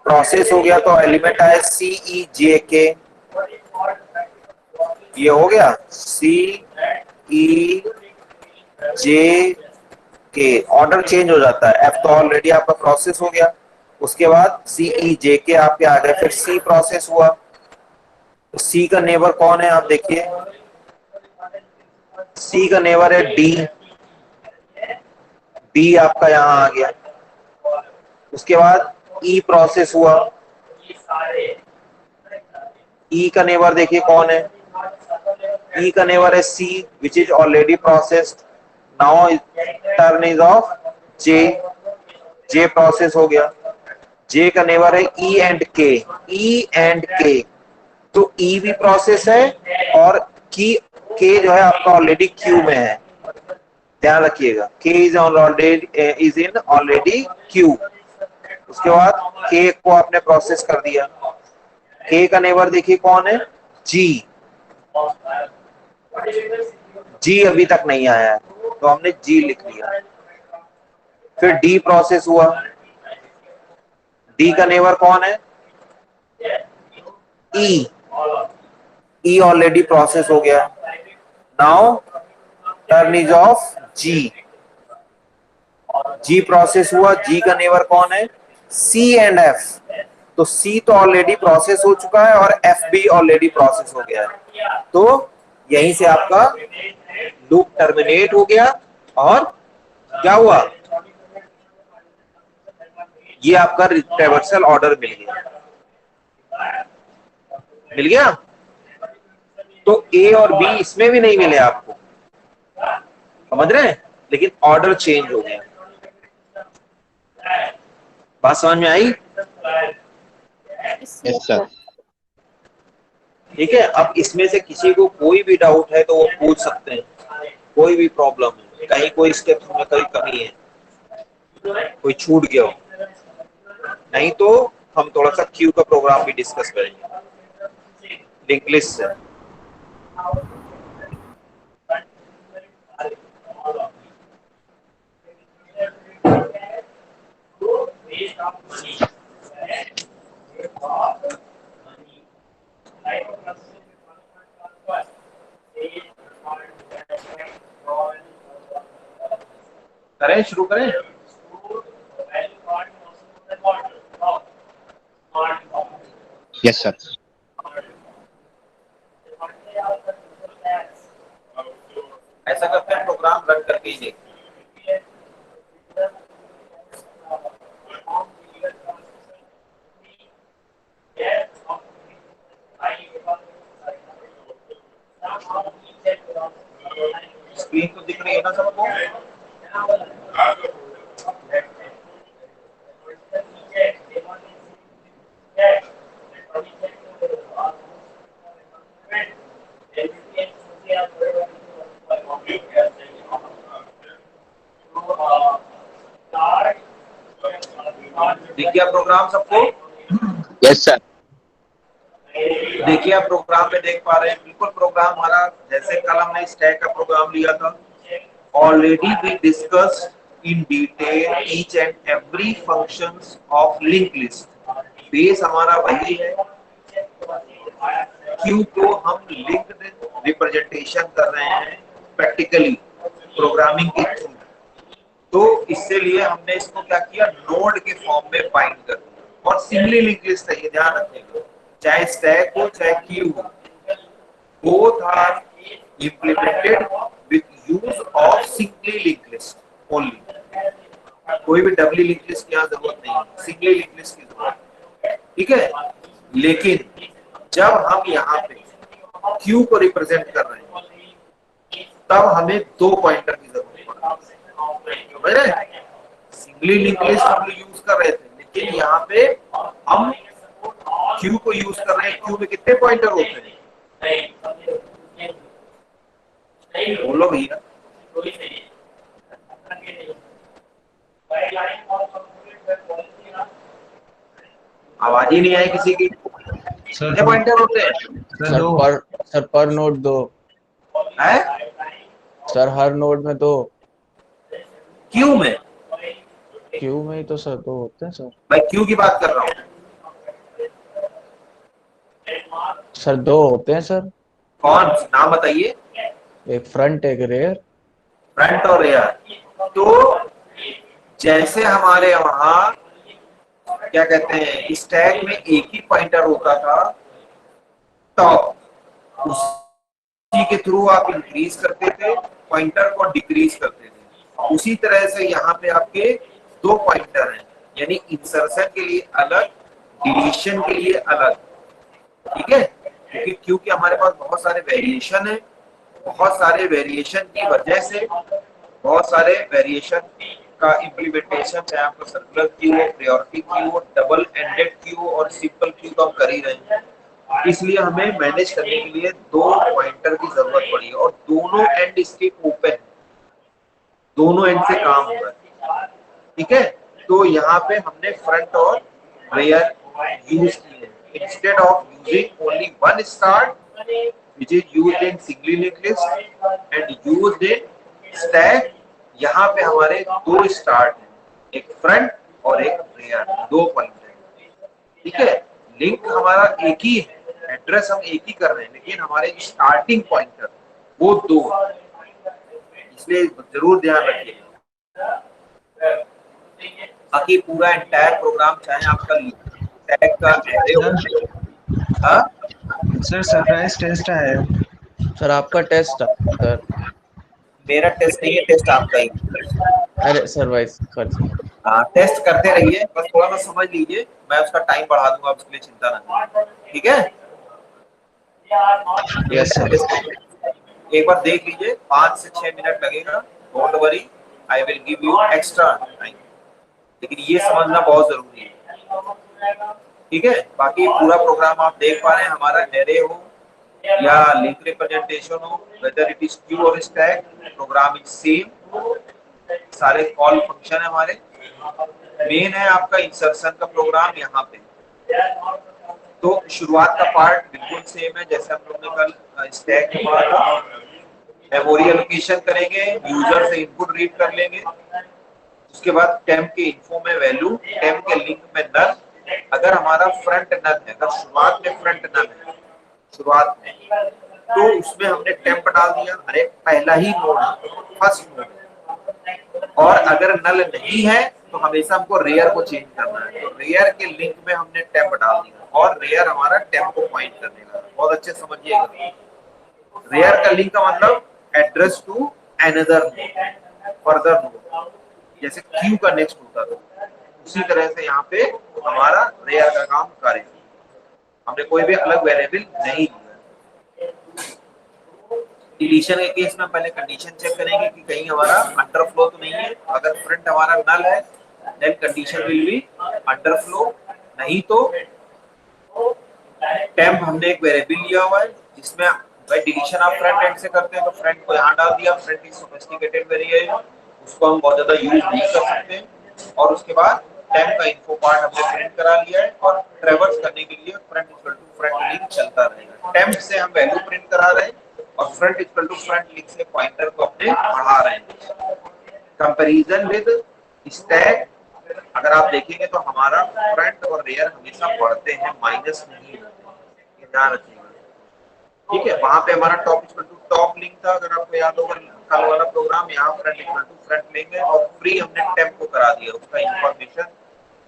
प्रोसेस हो गया, तो एलिमेंट आया CEJK। ये हो गया CEJK, ऑर्डर चेंज हो जाता है। F तो ऑलरेडी आपका प्रोसेस हो गया, उसके बाद CEJK आपके आ गए, फिर C प्रोसेस हुआ। तो C का नेबर कौन है? आप देखिए, C का नेबर है D आपका यहां आ गया। उसके बाद E प्रोसेस हुआ। E का नेबर देखिए कौन है? E का नेबर है C, which is already processed. Now turn is of J process हो गया। J का नेबर है E एंड K। तो E भी प्रोसेस है और K जो है आपका ऑलरेडी Q में है। ध्यान रखिएगा, K is in already Q। उसके बाद K को आपने प्रोसेस कर दिया। K का नेबर देखिए कौन है? G अभी तक नहीं आया है, तो हमने G लिख लिया। फिर D प्रोसेस हुआ। D का नेबर कौन है? E ऑलरेडी प्रोसेस हो गया। Now turn is of G process हुआ। G का नेबर कौन है? C and F। तो C तो ऑलरेडी प्रोसेस हो चुका है और F भी ऑलरेडी प्रोसेस हो गया है। तो यहीं से आपका लूप टर्मिनेट हो गया और क्या हुआ? ये आपका ट्रैवर्सल ऑर्डर मिल गया। तो A और B इसमें भी नहीं मिले आपको, समझ रहे हैं? लेकिन ऑर्डर चेंज हो गया। बात समझ में आई?
Yes
sir.
ठीक है? अब इसमें से किसी को कोई भी डाउट है तो वो पूछ सकते हैं। कोई भी प्रॉब्लम है, कहीं कोई स्टेप में कोई कमी है, कोई छूट गया हो, नहीं तो हम थोड़ा सा क्यू का प्रोग्राम भी डिस्कस करेंगे लिंक लिस्ट से। करें, शुरू करें।
Yes sir.
दिख गया प्रोग्राम सबको?
Yes sir.
देखिए आप प्रोग्राम में देख पा रहे हैं, बिल्कुल प्रोग्राम हमारा जैसे कल हमने स्टैक का प्रोग्राम लिया था। Already we discussed in detail each and every functions of link list. Base हमारा वही है। क्यू को हम लिंक्ड रिप्रेजेंटेशन कर रहे हैं प्रैक्टिकली प्रोग्रामिंग के थ्रू। तो इससे लिए हमने इसको क्या किया, नोड के फॉर्म में बाइंड कर दिया। और सिंगली लिंक लिस्ट है, ये ध्यान रखिएगा, चाहे स्टैक हो चाहे क्यू हो, both are implemented with use of singly linked list only। कोई भी डबली लिंक लिस्ट की यहाँ जरूरत नहीं है, सिंगली लिंक लिस्ट की जरूरत है, ठीक है। लेकिन जब हम यहाँ पे क्यू को रिप्रेजेंट कर रहे हैं तब हमें 2 पॉइंटर की जरूरत पड़ती है, समझ रहे हैं? सिंगली लिंक लिस्ट हम लोग यूज कर रहे थे, लेकिन यहाँ पे हम क्यू को यूज कर रहे हैं। क्यू में कितने पॉइंटर होते हैं? बोलो भैया। आवाज ही नहीं आई किसी की। कितने पॉइंटर होते हैं?
सर पर नोड 2
है
सर, हर नोड में 2।
क्यू में?
क्यू में ही तो सर 2 होते हैं सर।
मैं क्यू की बात कर रहा हूँ
सर 2 होते हैं सर।
कौन, नाम बताइए।
एक फ्रंट एक रेयर।
फ्रंट और रेयर। तो जैसे हमारे वहां क्या कहते हैं, स्टैक में एक ही पॉइंटर होता था टॉप, उसी के थ्रू आप इंक्रीज करते थे पॉइंटर को, डिक्रीज करते थे। उसी तरह से यहाँ पे आपके 2 पॉइंटर हैं, यानी इंसर्शन के लिए अलग, डिलीशन के लिए अलग, ठीक है। क्योंकि हमारे पास बहुत सारे वेरिएशन है, बहुत सारे वेरिएशन की वजह से बहुत सारे वेरिएशन का इम्प्लीमेंटेशन, चाहे आपको सर्कुलर क्यू हो, प्रायोरिटी क्यू हो, डबल एंडेड क्यू हो और सिंपल क्यू तो हम कर ही रहे हैं। इसलिए हमें मैनेज करने के लिए 2 पॉइंटर की जरूरत पड़ी और दोनों एंड इसके ओपन, दोनों एंड से काम हो रहा है, ठीक है। तो यहाँ पे हमने फ्रंट और रेयर यूज किए instead of using only one start which is used in singly linked list and used in stack। यहाँ पे हमारे 2 स्टार्ट हैं, एक फ्रंट और एक रेयर, 2 पॉइंट है, ठीक है। लिंक हमारा एक ही है, एड्रेस हम एक ही कर रहे हैं, लेकिन हमारे स्टार्टिंग पॉइंटर वो 2 है, इसलिए जरूर ध्यान रखिएगा। बाकी पूरा एंटायर प्रोग्राम चाहे आपका टैग का एरे हो, हाँ
सर सरप्राइज टेस्ट आया
सर आपका टेस्ट सर।
मेरा टेस्ट नहीं है, टेस्ट आपका ही।
अरे सर वाइस कर।
हाँ टेस्ट करते रहिए, बस थोड़ा सा समझ लीजिए, मैं उसका टाइम बढ़ा दूंगा, उसके लिए चिंता ना करें, ठीक है।
Yes sir.
एक बार देख लीजिए, 5 से 6 मिनट लगेगा, don't worry, I will give you extra time, लेकिन ये समझना बहुत जरूरी है, ठीक है। बाकी पूरा प्रोग्राम आप देख पा रहे हैं, हमारा एरे हो या लिंक रिप्रेजेंटेशन हो, वेदर इट इज क्यू और स्टैक, प्रोग्राम इज सेम, सारे कॉल फंक्शन है हमारे। मेन है आपका इंसर्शन का प्रोग्राम यहाँ पे। तो शुरुआत का पार्ट बिल्कुल सेम है जैसे हम लोग ने कल स्टैक में पढ़ा था। मेमोरी एलोकेशन करेंगे, यूजर से इनपुट रीड कर लेंगे, उसके बाद टेम्प के इन्फो में वैल्यू, टेम्प के लिंक में नल। अगर हमारा फ्रंट नल है, अगर शुरुआत में फ्रंट नल है शुरुआत में, तो उसमें हमने टेम्प डाल दिया, अरे पहला ही नोड, फर्स्ट नोड। और अगर नल नहीं है तो हमेशा हमको रेयर को चेंज करना है, तो रेयर के लिंक में हमने टेम्प डाल दिया और रेयर हमारा टेम्प को पॉइंट कर देगा। बहुत अच्छे समझिएगा, रेयर का लिंक का मतलब address to another node, further node, जैसे क्यू का नेक्स्ट होता था, उसी तरह से यहाँ पे हमारा रेयर का काम करेगा। हमने कोई भी अलग वेरिएबल नहीं लिया। डिलीशन के केस में पहले कंडीशन चेक करेंगे कि कहीं हमारा अंडरफ्लो तो नहीं है। अगर फ्रंट हमारा नल है then condition will be underflow, नहीं तो टेम्प हमने एक वेरिएबल लिया हुआ है जिसमें भाई डिलीशन आप फ्रंट एंड से करते हैं तो फ्रंट को यहाँ डाल दिया, फ्रंट इज सोफिस्टिकेटेड वेरिएबल, उसको हम बहुत ज्यादा यूज नहीं कर सकते। और उसके बाद टेम्प का इन्फो पार्ट हमने प्रिंट करा लिया है और ट्रेवर्स करने के लिए front equal to front link चलता रहेगा। टेम्प से हम वैल्यू प्रिंट करा रहे हैं और front equal to front link से पॉइंटर को अपने बढ़ा रहे हैं। कंपैरिजन विद स्टैक अगर आप देखेंगे तो हमारा फ्रंट और रियर हमेशा बढ़ते हैं, माइनस नहीं होते, ये ध्यान रखिएगा। ठीक है, वहां पे हमारा top equal to top link था, अगर आपको याद होगा कल वाला प्रोग्राम, यहाँ front equal to front link है और फ्री हमने टेम्प को करा दिया, उसका इंफॉर्मेशन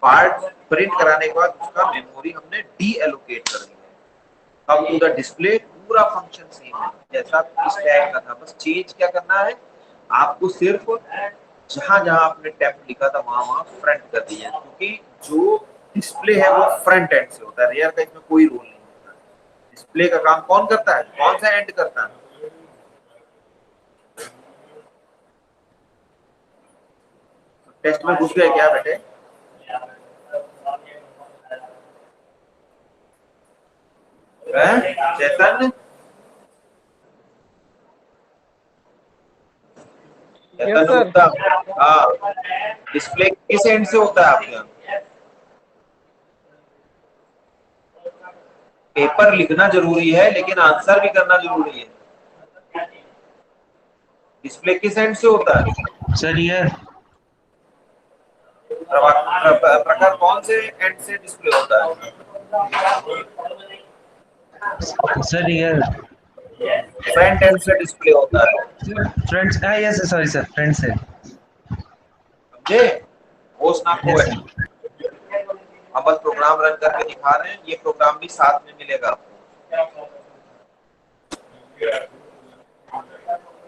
पार्ट प्रिंट कराने के बाद उसका मेमोरी हमने डी एलोकेट कर दिया। अब टू द डिस्प्ले पूरा फंक्शन सेम है जैसा स्टैक का था, बस चेंज क्या करना है आपको, सिर्फ जहां जहां आपने टेम्प लिखा था वहां वहां फ्रंट कर दिया, क्योंकि जो डिस्प्ले है वो फ्रंट एंड से होता है, रियर का इसमें कोई रोल नहीं होता। डिस्प्ले का काम कौन करता है, कौन सा एंड करता है? टेस्ट में घुस गए क्या बेटे? चेतन
Yes, sir.
होता, हाँ, डिस्प्ले किस एंड से होता है आपके यहाँ? पेपर लिखना जरूरी है लेकिन आंसर भी करना जरूरी है। डिस्प्ले किस एंड से होता है
सर ये
प्रकार, कौन से एंड से डिस्प्ले होता है?
सर ये
फ्रंट एंड से डिस्प्ले होता है,
front, yes sorry sir, front से।
समझे? होश ना खोए। अब बस प्रोग्राम रन करके दिखा रहे हैं, ये प्रोग्राम भी साथ में मिलेगा आपको।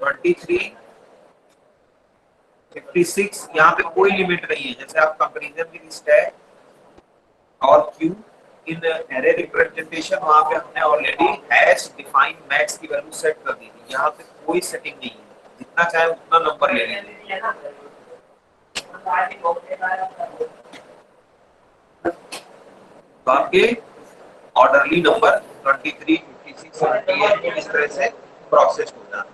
23 56 यहाँ पे कोई लिमिट नहीं है, जैसे आप कंपैरिजन विद स्टैक और क्यू इन एरे रिप्रेजेंटेशन, वहां पे हमने ऑलरेडी हैश डिफाइन मैक्स की वैल्यू सेट कर दी थी, यहाँ पे कोई सेटिंग नहीं है, जितना चाहे उतना नंबर ले लीजिए। तो आपके ऑर्डरली नंबर 23 56 78 इस तरह से प्रोसेस हो जाता है।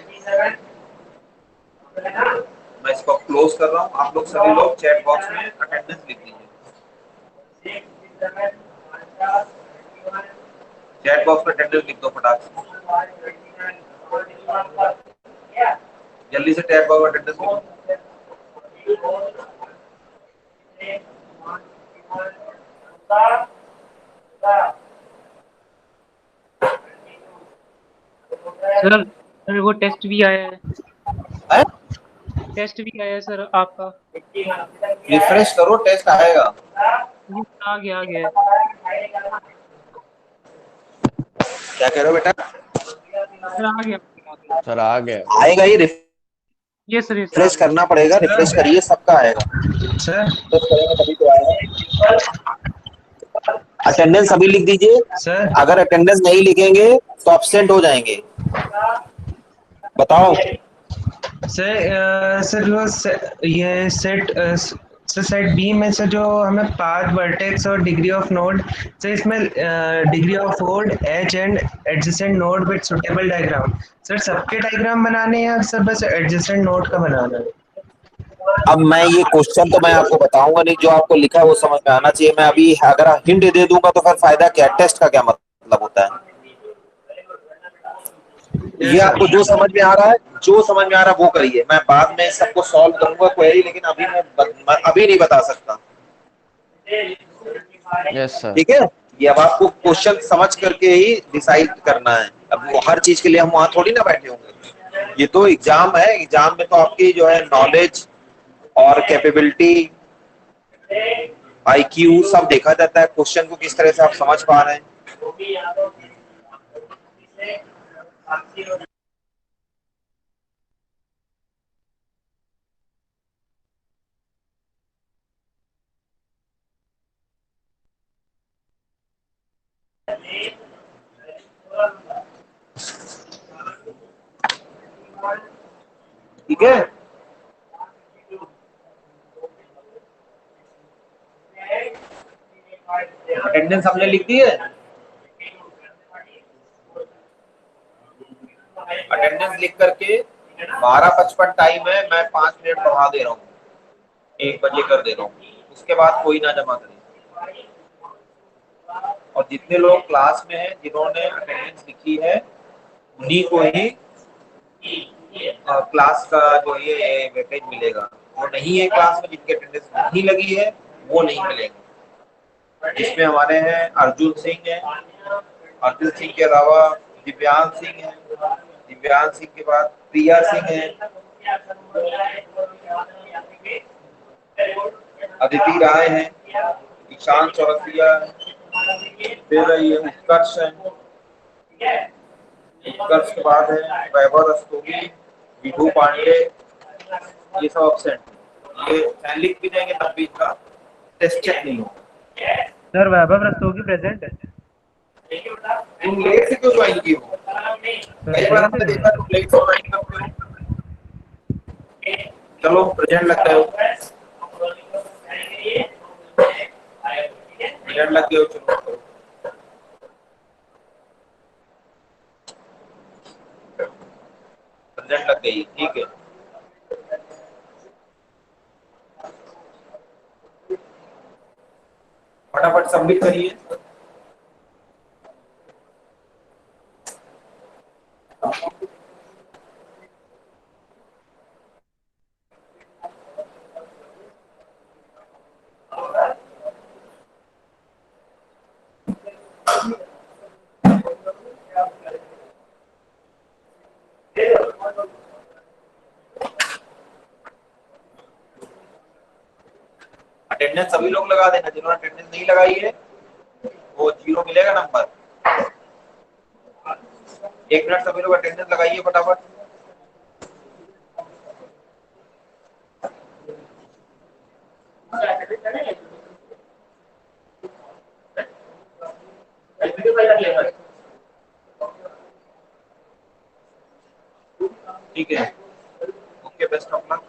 ठीक है, मैं इसको क्लोज कर रहा हूँ, आप लोग सभी लोग चैट बॉक्स में अटेंडेंस लिख दीजिए, चैट बॉक्स में अटेंडेंस लिख दो फटाक से, जल्दी से चैट बॉक्स में अटेंडेंस लिख दो।
सर वो टेस्ट भी आया है, टेस्ट भी आया है सर आपका।
रिफ्रेश करो, टेस्ट आएगा।
आ गया
क्या कह रहे हो बेटा?
सर, आ गया
सर आ गया।
आएगा ही,
ये सर,
रिफ्रेश करना पड़ेगा, रिफ्रेश करिए, सबका आएगा।
सर
रिफ्रेश करेंगे तभी तो आएगा। अटेंडेंस अभी लिख दीजिए,
सर
अगर अटेंडेंस नहीं लिखेंगे तो एब्सेंट हो जाएंगे। बताओ
सर वो ये सेट बी में से जो हमें पाथ, वर्टेक्स और डिग्री ऑफ नोड, सर इसमें degree of node, edge and adjacent node with suitable diagram, sir सबके डायग्राम बनाने हैं या सर बस एडजेसेंट नोड का बनाना है?
अब मैं ये क्वेश्चन तो मैं आपको बताऊंगा नहीं, जो आपको लिखा है वो समझ में आना चाहिए। मैं अभी अगर हिंट दे दूंगा तो फिर फायदा क्या, टेस्ट का क्या मतलब होता है? ये आपको जो समझ में आ रहा है, जो समझ में आ रहा है वो करिए, मैं बाद में सबको सॉल्व करूंगा क्वेरी, लेकिन अभी मैं अभी नहीं बता सकता।
Yes sir.
ठीक है, ये अब आपको क्वेश्चन समझ करके ही डिसाइड करना है, अब वो हर चीज के लिए हम वहां थोड़ी ना बैठे होंगे। ये तो एग्जाम है, एग्जाम में तो आपकी जो है नॉलेज और कैपेबिलिटी, आईक्यू सब देखा जाता है, क्वेश्चन को किस तरह से आप समझ पा रहे हैं। ठीक है, अटेंडेंस हमने लिख दी है, अटेंडेंस लिख करके 12:55 टाइम है, मैं 5 मिनट बढ़ा दे रहा हूँ, 1 बजे कर दे रहा हूँ, उसके बाद कोई ना जमा करे। और जितने लोग क्लास में हैं जिन्होंने अटेंडेंस लिखी है उन्हीं को ही क्लास का जो ये वेटेज मिलेगा। वो नहीं है क्लास में जिनकी अटेंडेंस नहीं लगी है वो नहीं मिलेगा। जिसमें हमारे हैं अर्जुन सिंह है, अर्जुन सिंह के अलावा दिव्यांग सिंह है, दिव्यांग सिंह के बाद प्रिया सिंह है, अदिति राय है, ईशान चौरसिया है, फिर ये उत्कर्ष है, उत्कर्ष के बाद है वैभव रस्तोगी, विभू पांडे, ये सब अब्सेंट। ये लिख भी देंगे तब भी इसका टेस्ट चेक नहीं होगा।
सर वैभव रस्तोगी प्रेजेंट है।
तुम लेट से क्यों ज्वाइन की हो? कई बार हमने देखा तुम लेट से ज्वाइन करते हो। चलो प्रेजेंट लगता हो, प्रेजेंट लग गए हो, चलो प्रेजेंट लग गई, ठीक है। फटाफट सबमिट करिए। अटेंडेंस सभी लोग लगा देना, जिन्होंने अटेंडेंस नहीं लगाई है वो 0 मिलेगा नंबर। 1 मिनट सभी लोग अटेंडेंस लगाइए फटाफट। ठीक है, ओके, बेस्ट ऑफ लक।